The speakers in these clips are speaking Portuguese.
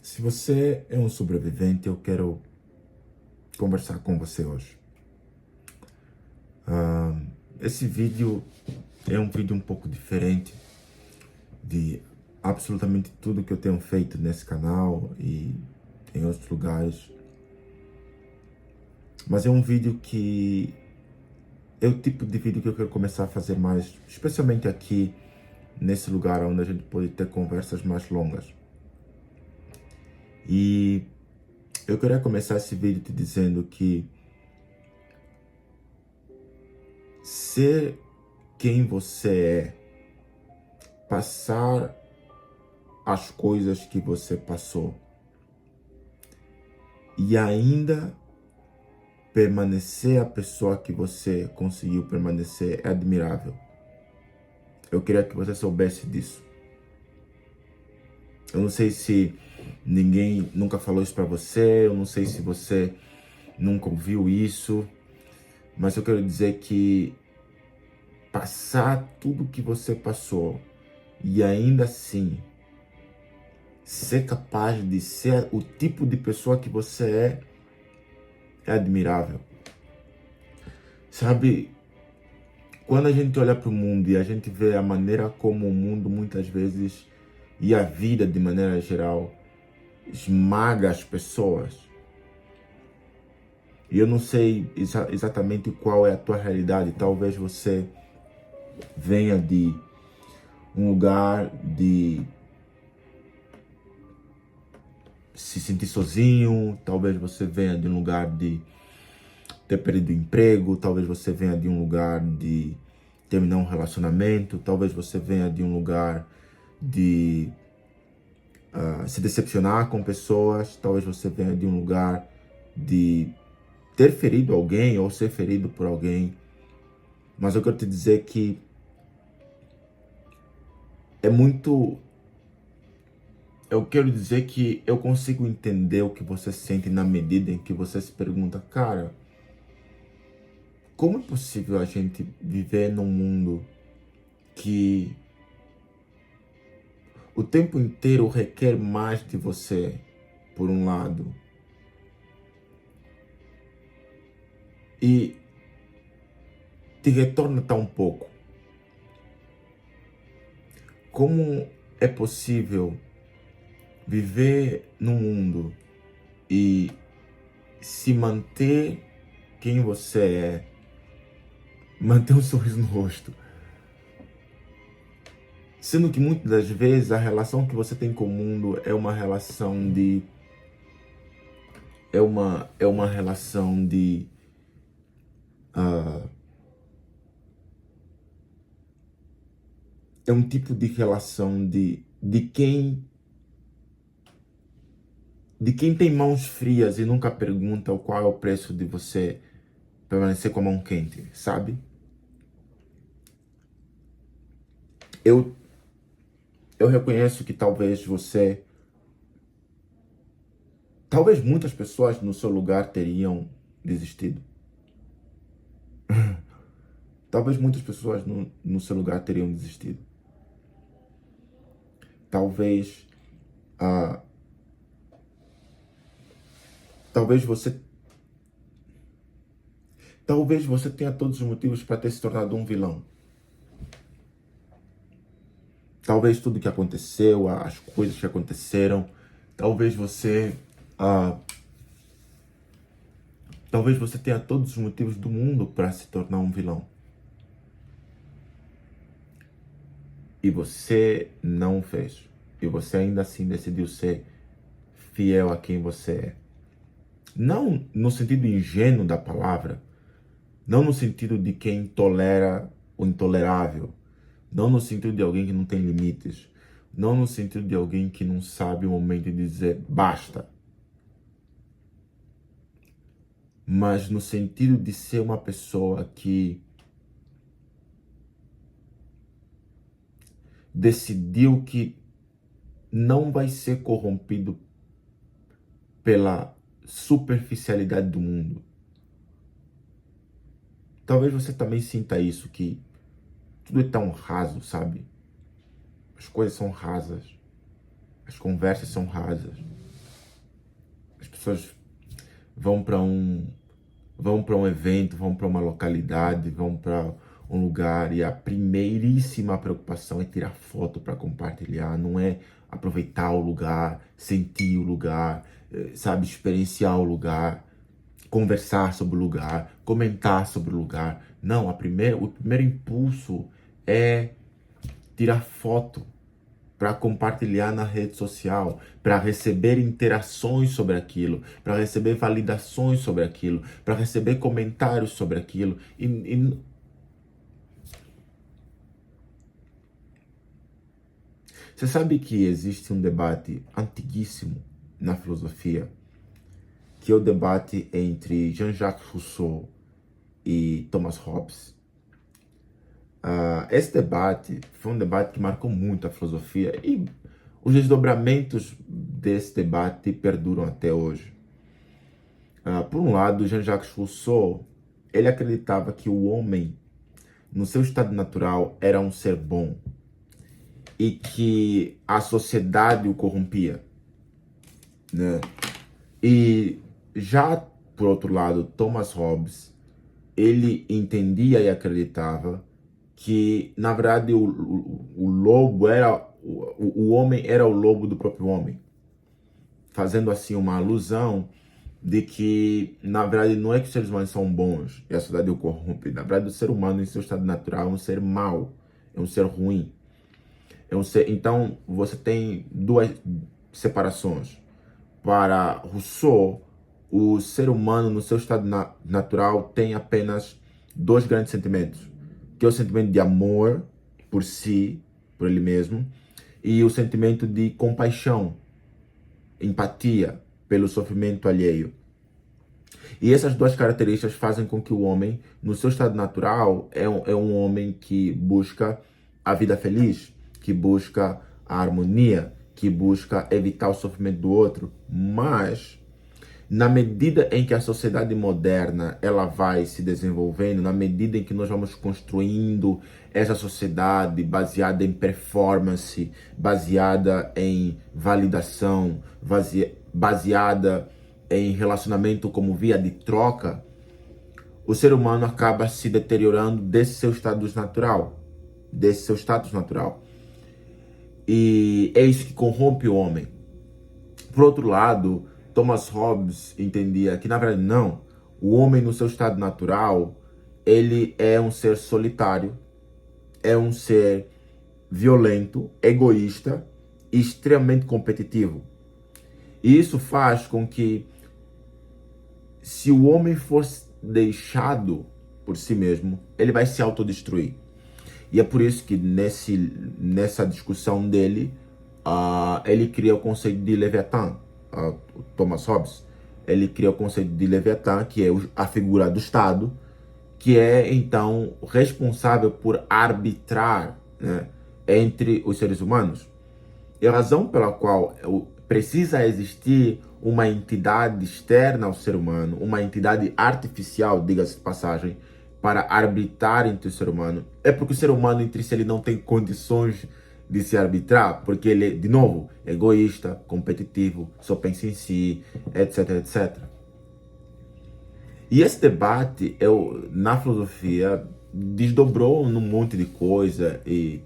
Se você é um sobrevivente, eu quero conversar com você hoje. Esse vídeo é um vídeo um pouco diferente de absolutamente tudo que eu tenho feito nesse canal e em outros lugares. Mas é um vídeo que é o tipo de vídeo que eu quero começar a fazer mais, especialmente aqui nesse lugar onde a gente pode ter conversas mais longas. E eu queria começar esse vídeo te dizendo que ser quem você é, passar as coisas que você passou e ainda permanecer a pessoa que você conseguiu permanecer é admirável. Eu queria que você soubesse disso. Eu não sei se ninguém nunca falou isso pra você, eu não sei se você nunca ouviu isso, mas eu quero dizer que passar tudo que você passou e ainda assim ser capaz de ser o tipo de pessoa que você é admirável. Sabe, quando a gente olha para o mundo e a gente vê a maneira como o mundo muitas vezes e a vida de maneira geral esmaga as pessoas, e eu não sei exatamente qual é a tua realidade, talvez você venha de um lugar de se sentir sozinho, talvez você venha de um lugar de ter perdido o emprego, talvez você venha de um lugar de terminar um relacionamento, talvez você venha de um lugar de se decepcionar com pessoas, talvez você venha de um lugar de ter ferido alguém ou ser ferido por alguém, mas eu quero te dizer que é muito... Eu quero dizer que eu consigo entender o que você sente na medida em que você se pergunta, cara, como é possível a gente viver num mundo que o tempo inteiro requer mais de você, por um lado, e te retorna tão pouco? Como é possível viver num mundo e se manter quem você é, manter um sorriso no rosto, sendo que muitas das vezes a relação que você tem com o mundo é uma relação de é uma relação de é um tipo de relação de quem tem mãos frias e nunca pergunta qual é o preço de você permanecer com a mão quente, sabe? Eu eu reconheço que talvez muitas pessoas no seu lugar teriam desistido. Talvez muitas pessoas no seu lugar teriam desistido. Talvez, ah, talvez você, talvez você tenha todos os motivos para ter se tornado um vilão. Talvez tudo que aconteceu, as coisas que aconteceram, talvez você, ah, talvez você tenha todos os motivos do mundo para se tornar um vilão. E você não fez. E você ainda assim decidiu ser fiel a quem você é. Não no sentido ingênuo da palavra, não no sentido de quem tolera o intolerável, não no sentido de alguém que não tem limites, não no sentido de alguém que não sabe o momento de dizer basta, mas no sentido de ser uma pessoa que decidiu que não vai ser corrompido pela superficialidade do mundo. Talvez você também sinta isso, que tudo é tão raso, sabe? As coisas são rasas, as conversas são rasas. pessoas vão para um evento, vão para uma localidade, vão para um lugar e a primeiríssima preocupação é tirar foto para compartilhar, não é aproveitar o lugar, sentir o lugar, sabe, experienciar o lugar, conversar sobre o lugar, comentar sobre o lugar. Não, o primeiro impulso é tirar foto para compartilhar na rede social, para receber interações sobre aquilo, para receber validações sobre aquilo, para receber comentários sobre aquilo. Você sabe que existe um debate antiguíssimo na filosofia, que é o debate entre Jean-Jacques Rousseau e Thomas Hobbes. Esse debate foi um debate que marcou muito a filosofia e os desdobramentos desse debate perduram até hoje. Por um lado, Jean-Jacques Rousseau, ele acreditava que o homem, no seu estado natural, era um ser bom e que a sociedade o corrompia, né? E já, por outro lado, Thomas Hobbes, ele entendia e acreditava que, na verdade, o lobo era, o homem era o lobo do próprio homem, fazendo assim uma alusão de que, na verdade, não é que os seres humanos são bons e a sociedade o corrompe. Na verdade, o ser humano, em seu estado natural, é um ser mau, é um ser ruim. Então, você tem duas separações. Para Rousseau, o ser humano, no seu estado natural, tem apenas dois grandes sentimentos, que é o sentimento de amor por si, por ele mesmo, e o sentimento de compaixão, empatia pelo sofrimento alheio. E essas duas características fazem com que o homem, no seu estado natural, é um homem que busca a vida feliz, que busca a harmonia, que busca evitar o sofrimento do outro. Mas, na medida em que a sociedade moderna ela vai se desenvolvendo, na medida em que nós vamos construindo essa sociedade baseada em performance, baseada em validação, baseada em relacionamento como via de troca, o ser humano acaba se deteriorando desse seu status natural. E é isso que corrompe o homem. Por outro lado, Thomas Hobbes entendia que, na verdade, não. O homem, no seu estado natural, ele é um ser solitário, é um ser violento, egoísta e extremamente competitivo. E isso faz com que, se o homem for deixado por si mesmo, ele vai se autodestruir. E é por isso que nessa discussão dele, ele cria o conceito de Leviatã, Thomas Hobbes. Ele cria o conceito de Leviatã, que é a figura do Estado, que é então responsável por arbitrar, né, entre os seres humanos. E a razão pela qual precisa existir uma entidade externa ao ser humano, uma entidade artificial, diga-se de passagem, para arbitrar entre o ser humano, é porque o ser humano entre si ele não tem condições de se arbitrar, porque ele é, de novo, egoísta, competitivo, só pensa em si, etc, etc. E esse debate, na filosofia, desdobrou num monte de coisa e,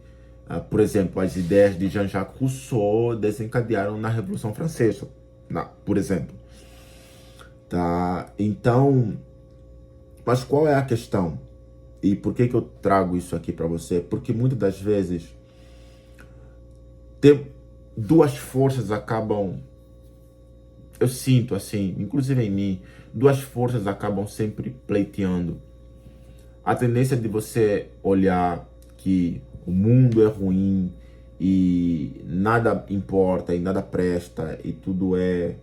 por exemplo, as ideias de Jean-Jacques Rousseau desencadearam na Revolução Francesa, por exemplo. Tá? Então, mas qual é a questão? E por que eu trago isso aqui para você? Porque muitas das vezes duas forças acabam, eu sinto assim, inclusive em mim, duas forças acabam sempre pleiteando. A tendência de você olhar que o mundo é ruim e nada importa e nada presta e tudo é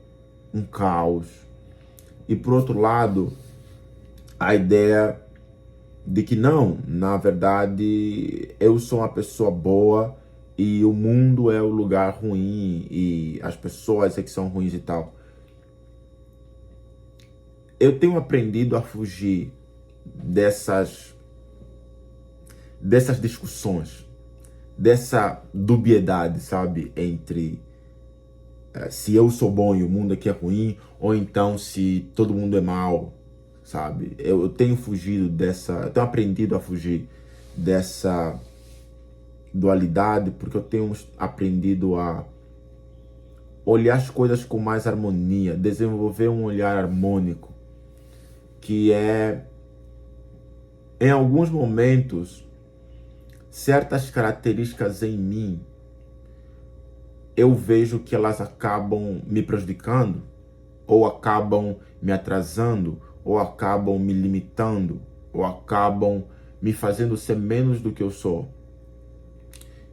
um caos. E por outro lado, a ideia de que não, na verdade, eu sou uma pessoa boa e o mundo é o lugar ruim e as pessoas é que são ruins e tal. Eu tenho aprendido a fugir dessas discussões, dessa dubiedade, sabe, entre se eu sou bom e o mundo aqui é ruim, ou então se todo mundo é mal, sabe? Eu tenho fugido eu tenho aprendido a fugir dessa dualidade, porque eu tenho aprendido a olhar as coisas com mais harmonia, desenvolver um olhar harmônico, que é, em alguns momentos, certas características em mim, eu vejo que elas acabam me prejudicando, ou acabam me atrasando, ou acabam me limitando, ou acabam me fazendo ser menos do que eu sou.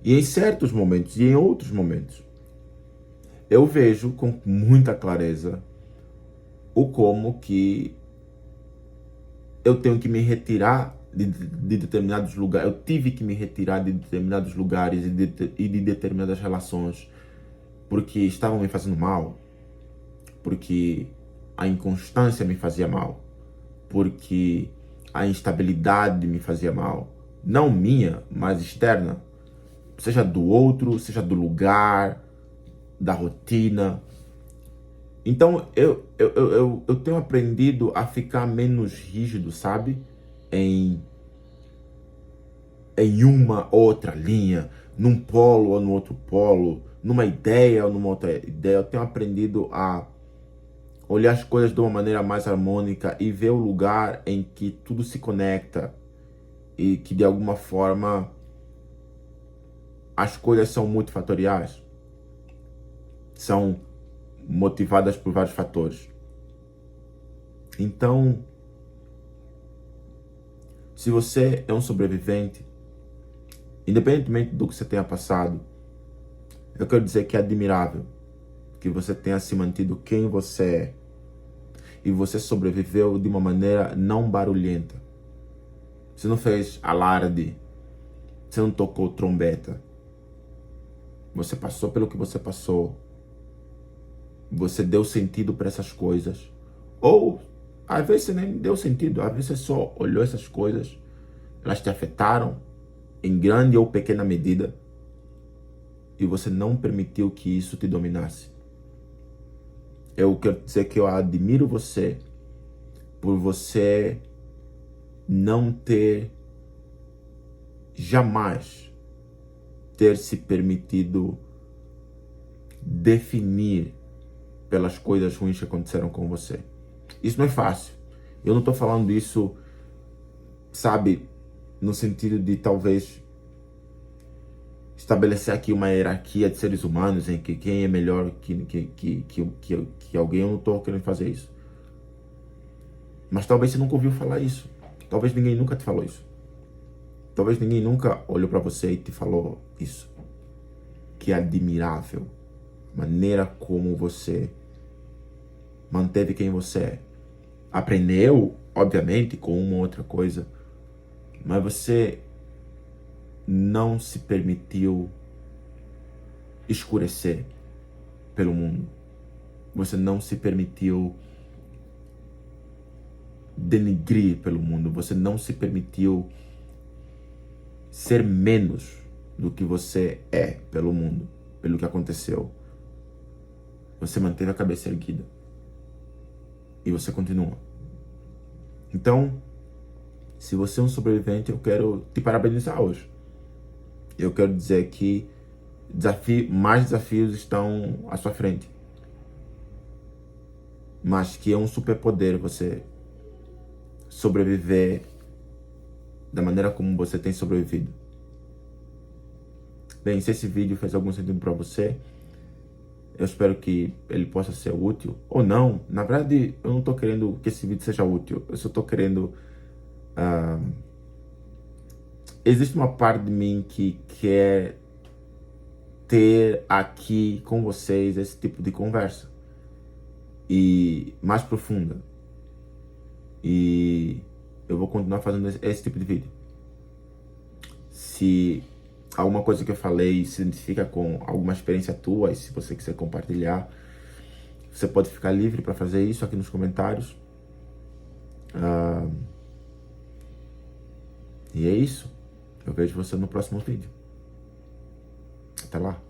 E em certos momentos, e em outros momentos, eu vejo com muita clareza o como que eu tenho que me retirar de determinados lugares, eu tive que me retirar de determinados lugares e de determinadas relações, porque estavam me fazendo mal, porque a inconstância me fazia mal, porque a instabilidade me fazia mal, não minha, mas externa, seja do outro, seja do lugar, da rotina. Então eu tenho aprendido a ficar menos rígido, sabe? Em, em uma outra linha, num polo ou no outro polo, numa ideia ou numa outra ideia. Eu tenho aprendido a olhar as coisas de uma maneira mais harmônica e ver o lugar em que tudo se conecta e que de alguma forma as coisas são multifatoriais, são motivadas por vários fatores. Então, se você é um sobrevivente, independentemente do que você tenha passado, eu quero dizer que é admirável que você tenha se mantido quem você é e você sobreviveu de uma maneira não barulhenta. Você não fez alarde, você não tocou trombeta. Você passou pelo que você passou. Você deu sentido para essas coisas. Ou, às vezes você nem deu sentido, às vezes você só olhou essas coisas, elas te afetaram em grande ou pequena medida e você não permitiu que isso te dominasse. Eu quero dizer que eu admiro você por você não ter jamais ter se permitido definir pelas coisas ruins que aconteceram com você. Isso não é fácil. Eu não estou falando isso, sabe, no sentido de talvez estabelecer aqui uma hierarquia de seres humanos em que quem é melhor que alguém. Eu não estou querendo fazer isso. Mas talvez você nunca ouviu falar isso. Talvez ninguém nunca te falou isso. Talvez ninguém nunca olhou para você e te falou isso. Que é admirável a maneira como você manteve quem você é. Aprendeu, obviamente, com uma ou outra coisa, mas você não se permitiu escurecer pelo mundo. Você não se permitiu denigrir pelo mundo. Você não se permitiu ser menos do que você é pelo mundo, pelo que aconteceu. Você manteve a cabeça erguida. E você continua. Então, se você é um sobrevivente, eu quero te parabenizar hoje. Eu quero dizer que mais desafios estão à sua frente. Mas que é um superpoder você sobreviver da maneira como você tem sobrevivido. Bem, se esse vídeo fez algum sentido para você, eu espero que ele possa ser útil ou não. Na verdade, eu não estou querendo que esse vídeo seja útil. Eu só estou querendo... existe uma parte de mim que quer ter aqui com vocês esse tipo de conversa. E mais profunda. E eu vou continuar fazendo esse tipo de vídeo. Se alguma coisa que eu falei se identifica com alguma experiência tua, e se você quiser compartilhar, você pode ficar livre para fazer isso aqui nos comentários. E é isso. Eu vejo você no próximo vídeo. Até lá.